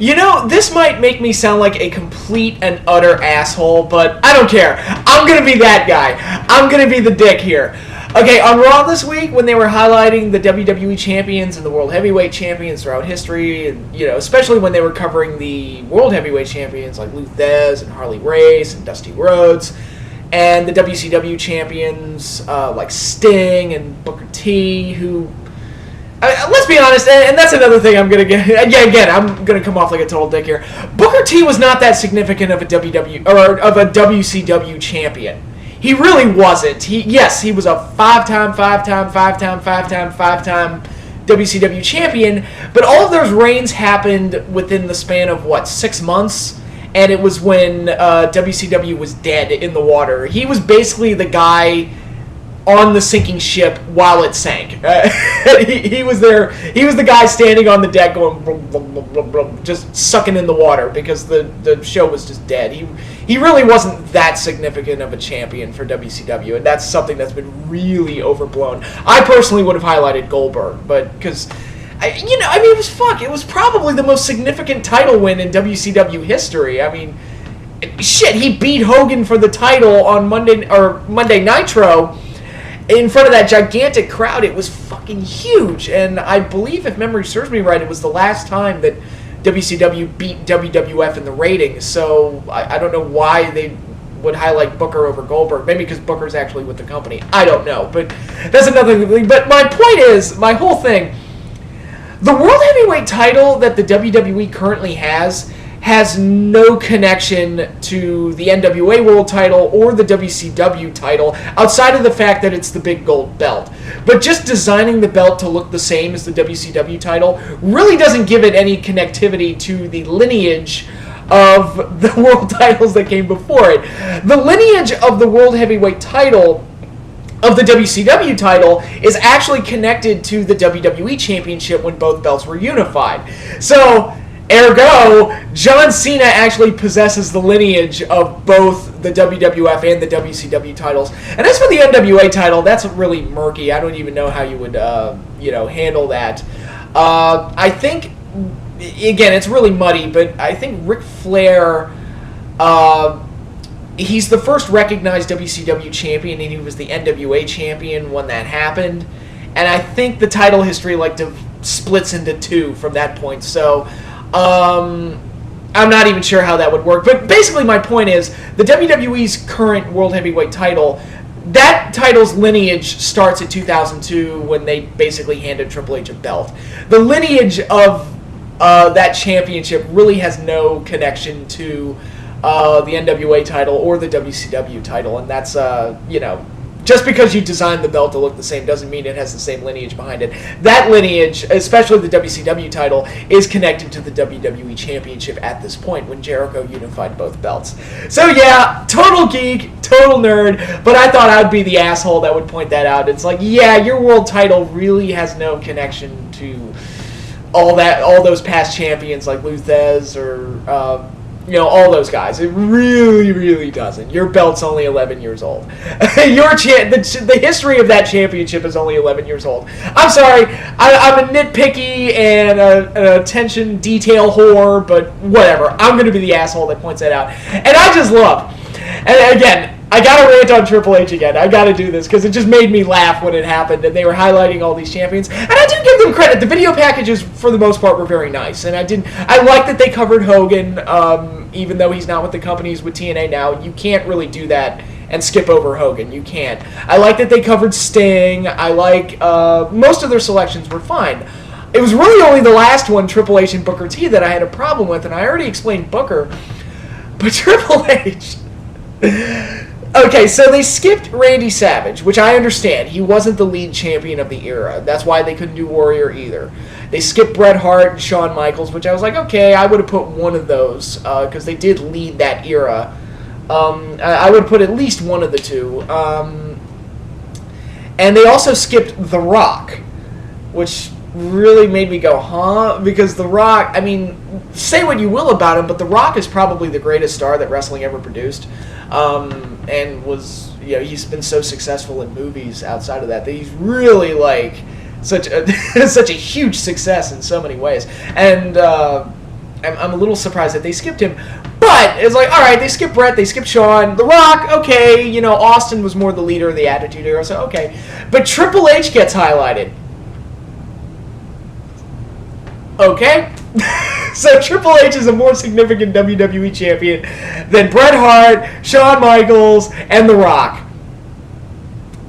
You know, this might make me sound like a complete and utter asshole, but I don't care. I'm going to be that guy. I'm going to be the dick here. Okay, on Raw this week, when they were highlighting the WWE champions and the World Heavyweight champions throughout history, and, you know, especially when they were covering the World Heavyweight champions like Luthez and Harley Race and Dusty Rhodes, and the WCW champions like Sting and Booker T, who... let's be honest, and that's another thing I'm going to get... Yeah, again, I'm going to come off like a total dick here. Booker T was not that significant of a WCW champion. He really wasn't. He was a five-time WCW champion, but all of those reigns happened within the span of, 6 months? And it was when WCW was dead in the water. He was basically the guy on the sinking ship while it sank. He was there. He was the guy standing on the deck going, blum, blum, blum, blum, blum, just sucking in the water because the show was just dead. He really wasn't that significant of a champion for WCW, and that's something that's been really overblown. I personally would have highlighted Goldberg, but because... it was probably the most significant title win in WCW history. I mean, shit, he beat Hogan for the title on Monday Nitro in front of that gigantic crowd. It was fucking huge, and I believe, if memory serves me right, it was the last time that WCW beat WWF in the ratings, so I don't know why they would highlight Booker over Goldberg. Maybe because Booker's actually with the company. I don't know, but that's another thing. But my point is, my whole thing, the World Heavyweight title that the WWE currently has no connection to the NWA World title or the WCW title outside of the fact that it's the big gold belt. But just designing the belt to look the same as the WCW title really doesn't give it any connectivity to the lineage of the world titles that came before it. The lineage of the World Heavyweight title of the WCW title is actually connected to the WWE Championship when both belts were unified. So, ergo, John Cena actually possesses the lineage of both the WWF and the WCW titles. And as for the NWA title, that's really murky. I don't even know how you would, handle that. I think, again, it's really muddy, but I think Ric Flair... he's the first recognized WCW champion, and he was the NWA champion when that happened. And I think the title history splits into two from that point. So I'm not even sure how that would work. But basically my point is, the WWE's current World Heavyweight title, that title's lineage starts at 2002 when they basically handed Triple H a belt. The lineage of that championship really has no connection to... the NWA title or the WCW title, and that's, just because you designed the belt to look the same doesn't mean it has the same lineage behind it. That lineage, especially the WCW title, is connected to the WWE Championship at this point when Jericho unified both belts. So yeah, total geek, total nerd, but I thought I'd be the asshole that would point that out. It's like, yeah, your world title really has no connection to all those past champions like Luthez or... all those guys. It really, really doesn't. Your belt's only 11 years old. The history of that championship is only 11 years old. I'm sorry. I'm a nitpicky and an attention detail whore, but whatever. I'm going to be the asshole that points that out. And I just love. And again, I got to rant on Triple H again. I got to do this because it just made me laugh when it happened and they were highlighting all these champions. And I do give them credit. The video packages, for the most part, were very nice. And I like that they covered Hogan, even though he's not with the company, he's with TNA now. You can't really do that and skip over Hogan. You can't. I like that they covered Sting. I like most of their selections were fine. It was really only the last one, Triple H and Booker T, that I had a problem with. And I already explained Booker. But Triple H... Okay, so they skipped Randy Savage, which I understand. He wasn't the lead champion of the era. That's why they couldn't do Warrior either. They skipped Bret Hart and Shawn Michaels, which I was like, okay, I would have put one of those, because they did lead that era. I would put at least one of the two. And they also skipped The Rock, which really made me go, huh? Because The Rock, I mean, say what you will about him, but The Rock is probably the greatest star that wrestling ever produced. And was, he's been so successful in movies outside of that he's really such a huge success in so many ways. And I'm a little surprised that they skipped him. But it's like, all right, they skipped Bret, they skipped Shawn, The Rock, okay, you know, Austin was more the leader of the Attitude Era, so okay. But Triple H gets highlighted. Okay. So Triple H is a more significant WWE champion than Bret Hart, Shawn Michaels, and The Rock.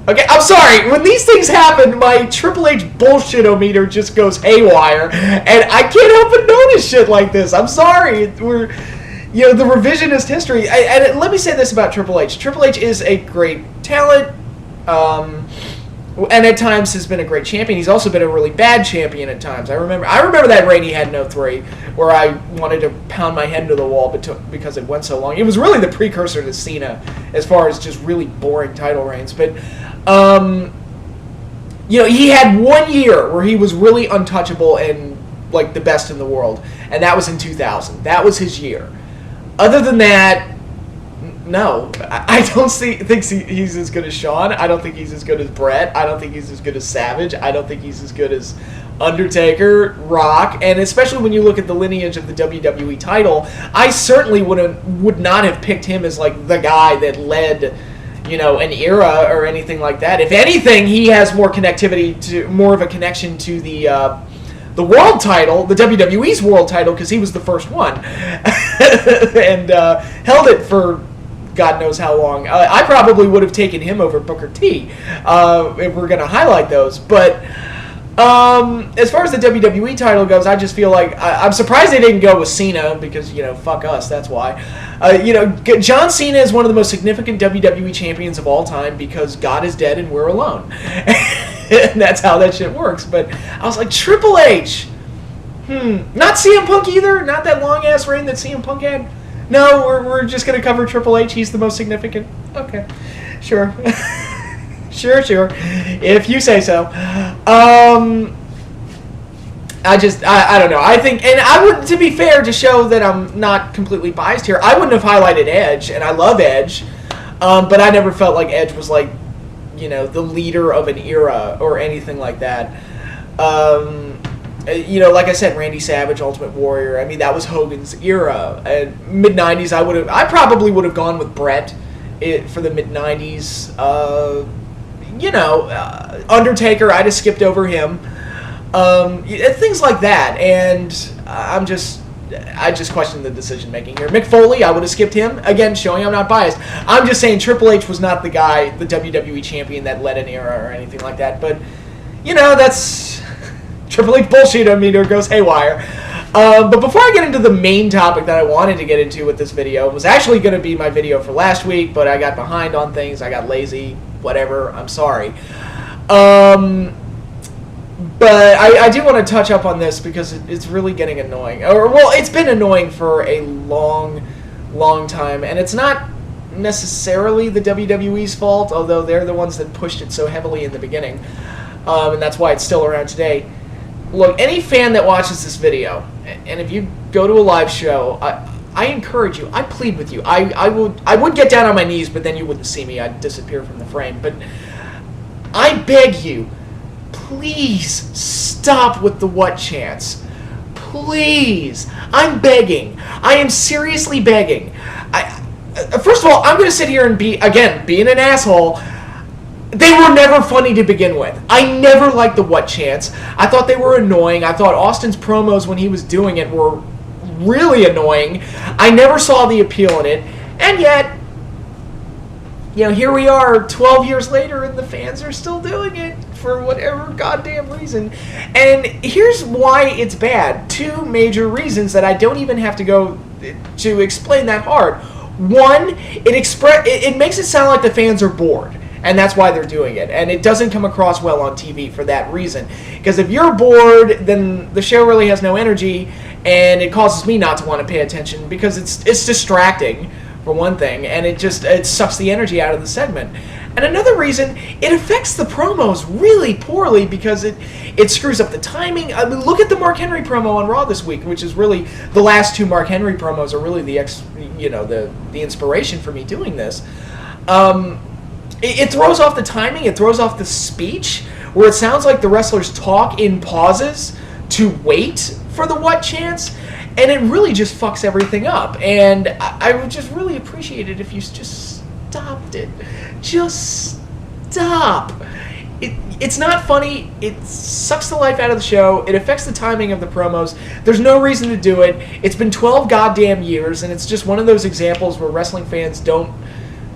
Okay, I'm sorry. When these things happen, my Triple H bullshit-o-meter just goes haywire, and I can't help but notice shit like this. I'm sorry. We're, you know, the revisionist history. And let me say this about Triple H. Triple H is a great talent, and at times has been a great champion. He's also been a really bad champion at times. I remember that reign he had in 03, where I wanted to pound my head into the wall because it went so long. It was really the precursor to Cena, as far as just really boring title reigns. But you know, he had 1 year where he was really untouchable and like the best in the world, and that was in 2000. That was his year. Other than that, no, I don't think he's as good as Shawn. I don't think he's as good as Bret. I don't think he's as good as Savage. I don't think he's as good as Undertaker, Rock, and especially when you look at the lineage of the WWE title, I certainly would not have picked him as like the guy that led, you know, an era or anything like that. If anything, he has more of a connection to the world title, the WWE's world title, because he was the first one and held it for God knows how long. I probably would have taken him over Booker T if we're going to highlight those. But as far as the WWE title goes, I just feel like I'm surprised they didn't go with Cena because, you know, fuck us, that's why. You know, John Cena is one of the most significant WWE champions of all time because God is dead and we're alone. And that's how that shit works. But I was like, Triple H. Not CM Punk either. Not that long-ass reign that CM Punk had. No, we're just going to cover Triple H. He's the most significant. Okay. Sure. Sure. If you say so. I don't know. I think, and I would, to be fair, to show that I'm not completely biased here, I wouldn't have highlighted Edge, and I love Edge, but I never felt like Edge was like, you know, the leader of an era or anything like that. You know, like I said, Randy Savage, Ultimate Warrior. I mean, that was Hogan's era. And mid-90s, I probably would have gone with Bret for the mid-90s. You know, Undertaker, I'd have skipped over him. Things like that. And I just question the decision-making here. Mick Foley, I would have skipped him. Again, showing I'm not biased. I'm just saying Triple H was not the guy, the WWE champion that led an era or anything like that. But, you know, that's Triple H bullshit meter goes haywire. But before I get into the main topic that I wanted to get into with this video, it was actually going to be my video for last week, but I got behind on things. I got lazy. Whatever. I'm sorry. But I do want to touch up on this because it's really getting annoying. Or, well, it's been annoying for a long, long time. And it's not necessarily the WWE's fault, although they're the ones that pushed it so heavily in the beginning. And that's why it's still around today. Look, any fan that watches this video, and if you go to a live show, I encourage you, I plead with you. I would get down on my knees, but then you wouldn't see me. I'd disappear from the frame. But I beg you, please stop with the what chants. Please. I'm begging. I am seriously begging. First of all, I'm going to sit here and being an asshole. They were never funny to begin with. I never liked the what chants. I thought they were annoying. I thought Austin's promos when he was doing it were really annoying. I never saw the appeal in it. And yet, you know, here we are 12 years later and the fans are still doing it for whatever goddamn reason. And here's why it's bad. Two major reasons that I don't even have to go to explain that hard. One, it makes it sound like the fans are bored. And that's why they're doing it. And it doesn't come across well on TV for that reason. Because if you're bored, then the show really has no energy, and it causes me not to want to pay attention because it's distracting, for one thing, and it sucks the energy out of the segment. And another reason, it affects the promos really poorly because it screws up the timing. I mean, look at the Mark Henry promo on Raw this week, which is really the last two Mark Henry promos are really the inspiration for me doing this. It throws off the timing, it throws off the speech, where it sounds like the wrestlers talk in pauses to wait for the what chants. And it really just fucks everything up. And I would just really appreciate it if you just stopped it. Just stop. It's not funny. It sucks the life out of the show. It affects the timing of the promos. There's no reason to do it. It's been 12 goddamn years, and it's just one of those examples where wrestling fans don't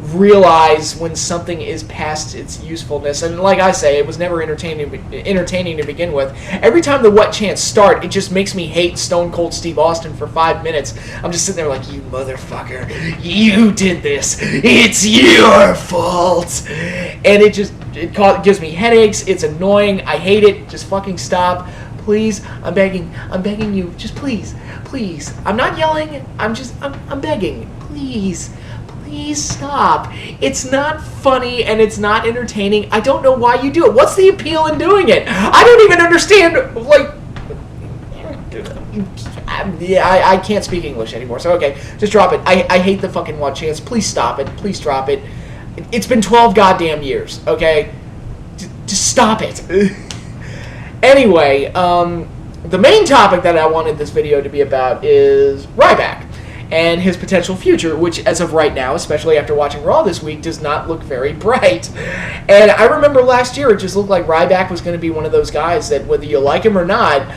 realize when something is past its usefulness. And like I say, it was never entertaining to begin with. Every time the what chants start, it just makes me hate Stone Cold Steve Austin for 5 minutes. I'm just sitting there like, you motherfucker, you did this, it's your fault. And it gives me headaches. It's annoying. I hate it. Just fucking stop, please. I'm begging you, just please. I'm not yelling, I'm begging, please stop. It's not funny and it's not entertaining. I don't know why you do it. What's the appeal in doing it? I don't even understand, like, I can't speak English anymore, so okay, just drop it. I hate the fucking what chance. Please stop it. Please drop it. It's been 12 goddamn years, okay? Just stop it. Anyway, the main topic that I wanted this video to be about is Ryback and his potential future, which as of right now, especially after watching Raw this week, does not look very bright. And I remember last year it just looked like Ryback was going to be one of those guys that, whether you like him or not,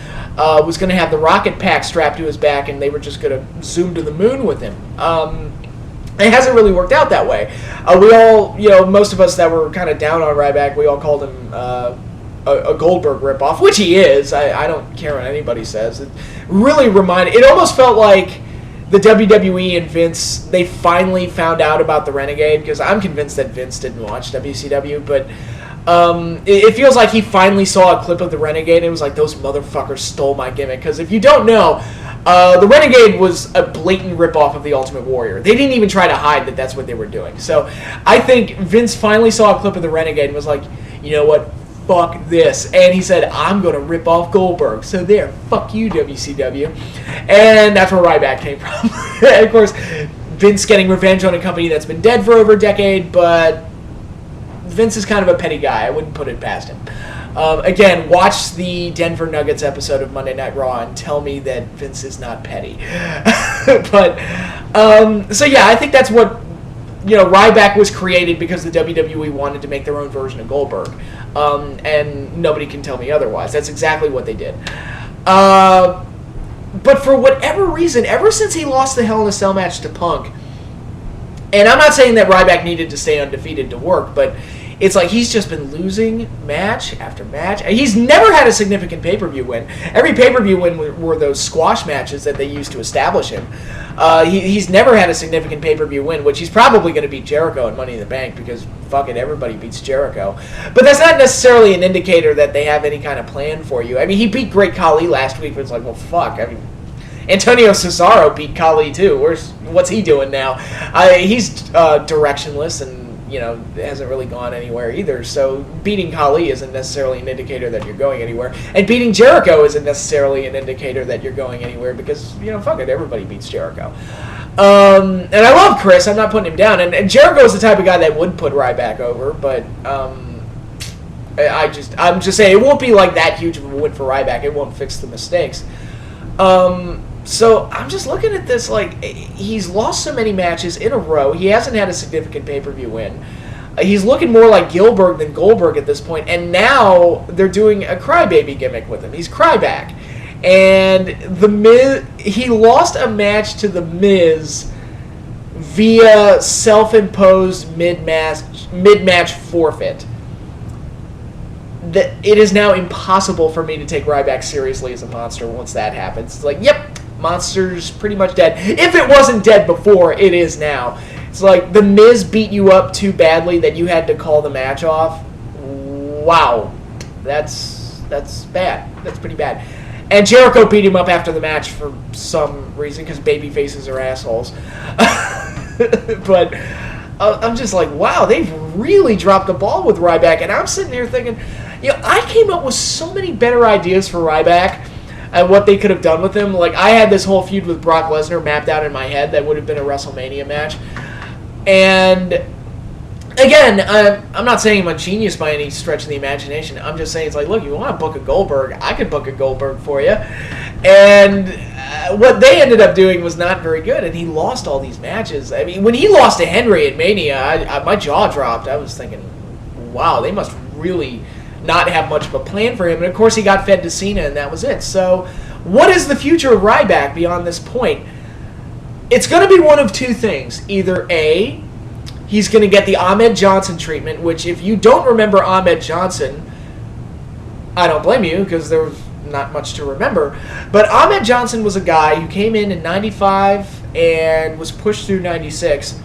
was going to have the rocket pack strapped to his back and they were just going to zoom to the moon with him. It hasn't really worked out that way. We all, most of us that were kind of down on Ryback, we all called him a Goldberg ripoff, which he is. I don't care what anybody says. It really it almost felt like the WWE and Vince, they finally found out about the Renegade, because I'm convinced that Vince didn't watch WCW, but it feels like he finally saw a clip of the Renegade and it was like, those motherfuckers stole my gimmick. Because if you don't know, the Renegade was a blatant ripoff of the Ultimate Warrior. They didn't even try to hide that that's what they were doing. So I think Vince finally saw a clip of the Renegade and was like, you know what? Fuck this. And he said, I'm going to rip off Goldberg. So there, fuck you, WCW. And that's where Ryback came from. And of course, Vince getting revenge on a company that's been dead for over a decade, but Vince is kind of a petty guy. I wouldn't put it past him. Again, watch the Denver Nuggets episode of Monday Night Raw and tell me that Vince is not petty. But, so yeah, I think that's what, Ryback was created because the WWE wanted to make their own version of Goldberg. And nobody can tell me otherwise. That's exactly what they did. But for whatever reason, ever since he lost the Hell in a Cell match to Punk, and I'm not saying that Ryback needed to stay undefeated to work, but it's like he's just been losing match after match. He's never had a significant pay-per-view win. Every pay-per-view win were those squash matches that they used to establish him. He's never had a significant pay-per-view win, which he's probably going to beat Jericho in Money in the Bank because, fuck it, everybody beats Jericho. But that's not necessarily an indicator that they have any kind of plan for you. I mean, he beat Great Khali last week, but it's like, well, fuck. I mean, Antonio Cesaro beat Khali too. What's he doing now? He's directionless and, hasn't really gone anywhere either. So beating Khali isn't necessarily an indicator that you're going anywhere. And beating Jericho isn't necessarily an indicator that you're going anywhere because, fuck it, everybody beats Jericho. And I love Chris. I'm not putting him down. And Jericho is the type of guy that would put Ryback over, but I'm just saying it won't be like that huge of a win for Ryback. It won't fix the mistakes. So I'm just looking at this like he's lost so many matches in a row. He hasn't had a significant pay-per-view win. He's looking more like Gillberg than Goldberg at this point. And now they're doing a crybaby gimmick with him. He's Cryback. And The Miz, he lost a match to The Miz via self-imposed mid-match forfeit. It is now impossible for me to take Ryback seriously as a monster once that happens. It's like, yep, monster's pretty much dead. If it wasn't dead before, it is now. It's like The Miz beat you up too badly that you had to call the match off. Wow. That's bad. That's pretty bad. And Jericho beat him up after the match for some reason, because baby faces are assholes. But I'm just like, wow, they've really dropped the ball with Ryback. And I'm sitting here thinking, I came up with so many better ideas for Ryback and what they could have done with him. Like, I had this whole feud with Brock Lesnar mapped out in my head that would have been a WrestleMania match. And again, I'm not saying I'm a genius by any stretch of the imagination. I'm just saying it's like, look, you want to book a Goldberg, I could book a Goldberg for you. And what they ended up doing was not very good, and he lost all these matches. I mean, when he lost to Henry at Mania, my jaw dropped. I was thinking, wow, they must really not have much of a plan for him. And of course, he got fed to Cena, and that was it. So, what is the future of Ryback beyond this point? It's going to be one of two things. Either A, he's going to get the Ahmed Johnson treatment, which if you don't remember Ahmed Johnson, I don't blame you, because there's not much to remember. But Ahmed Johnson was a guy who came in 95 and was pushed through 96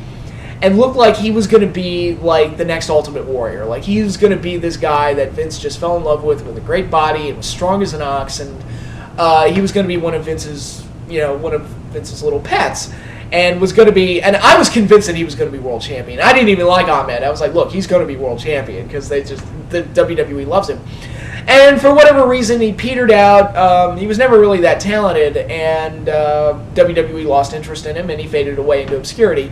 and looked like he was going to be like the next Ultimate Warrior. Like he was going to be this guy that Vince just fell in love with a great body and was strong as an ox, and he was going to be one of Vince's little pets. And was going to be, and I was convinced that he was going to be world champion. I didn't even like Ahmed. I was like, look, he's going to be world champion because the WWE loves him. And for whatever reason, he petered out. He was never really that talented, and WWE lost interest in him, and he faded away into obscurity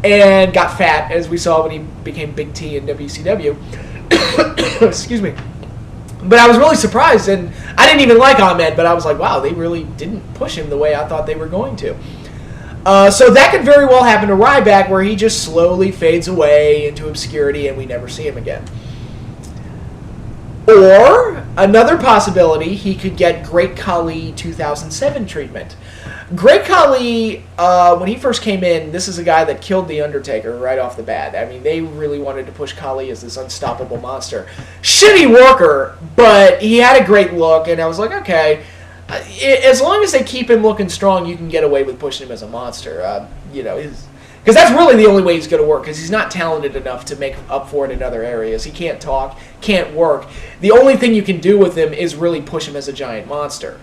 and got fat, as we saw when he became Big T in WCW. Excuse me. But I was really surprised, and I didn't even like Ahmed, but I was like, wow, they really didn't push him the way I thought they were going to. So that could very well happen to Ryback, where he just slowly fades away into obscurity and we never see him again. Or, another possibility, he could get Great Khali 2007 treatment. Great Khali, when he first came in, this is a guy that killed The Undertaker right off the bat. I mean, they really wanted to push Khali as this unstoppable monster. Shitty worker, but he had a great look, and I was like, okay, as long as they keep him looking strong, you can get away with pushing him as a monster. Because that's really the only way he's going to work, because he's not talented enough to make up for it in other areas. He can't talk, can't work. The only thing you can do with him is really push him as a giant monster.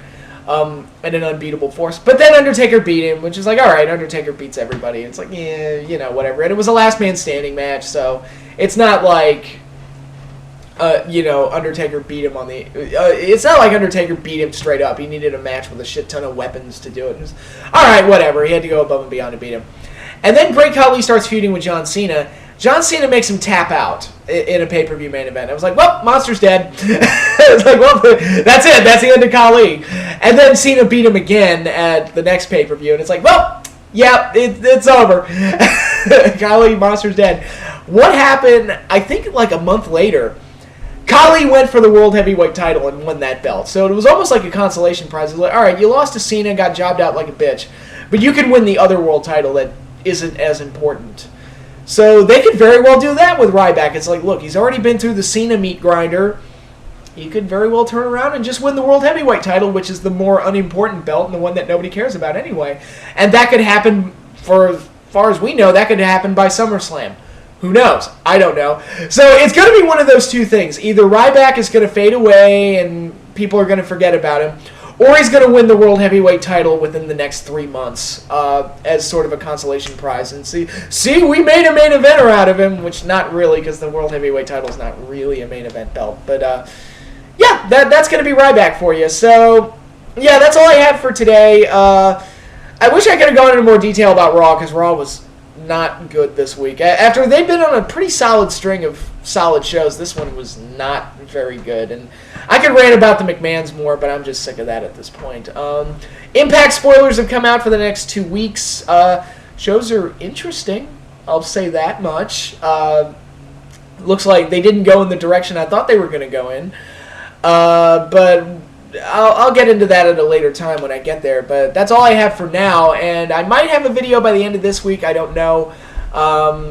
And an unbeatable force. But then Undertaker beat him, which is like, alright, Undertaker beats everybody. It's like, yeah, whatever. And it was a last man standing match, so it's not like, Undertaker beat him on the... it's not like Undertaker beat him straight up. He needed a match with a shit ton of weapons to do it. Alright, whatever. He had to go above and beyond to beat him. And then Great Khali starts feuding with John Cena. John Cena makes him tap out in a pay-per-view main event. I was like, well, Monster's dead. I was like, well, that's it. That's the end of Khali. And then Cena beat him again at the next pay-per-view. And it's like, well, yeah, it's over. Khali, Monster's dead. What happened, I think like a month later, Khali went for the World Heavyweight title and won that belt. So it was almost like a consolation prize. It was like, all right, you lost to Cena, got jobbed out like a bitch. But you can win the other world title that isn't as important. So they could very well do that with Ryback. It's like, look, he's already been through the Cena meat grinder. He could very well turn around and just win the World Heavyweight title, which is the more unimportant belt and the one that nobody cares about anyway. And that could happen, for as far as we know, that could happen by SummerSlam. Who knows? I don't know. So it's going to be one of those two things. Either Ryback is going to fade away and people are going to forget about him, or he's going to win the World Heavyweight title within the next 3 months as sort of a consolation prize. And see, we made a main eventer out of him, which not really, because the World Heavyweight title is not really a main event belt. But yeah, that's going to be Ryback for you. So yeah, that's all I have for today. I wish I could have gone into more detail about Raw, because Raw was not good this week. After they've been on a pretty solid string of solid shows, this one was not very good. And I could rant about the McMahons more, but I'm just sick of that at this point. Impact spoilers have come out for the next 2 weeks. Shows are interesting, I'll say that much. Looks like they didn't go in the direction I thought they were going to go in. But I'll get into that at a later time when I get there. But that's all I have for now, and I might have a video by the end of this week. I don't know.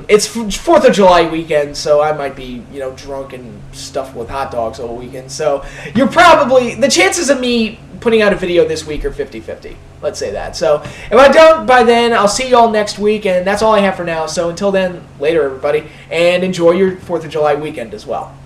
It's 4th of July weekend, so I might be, drunk and stuffed with hot dogs all weekend. So you're probably, the chances of me putting out a video this week are 50-50. Let's say that. So if I don't by then, I'll see you all next week, and that's all I have for now. So until then, later everybody, and enjoy your 4th of July weekend as well.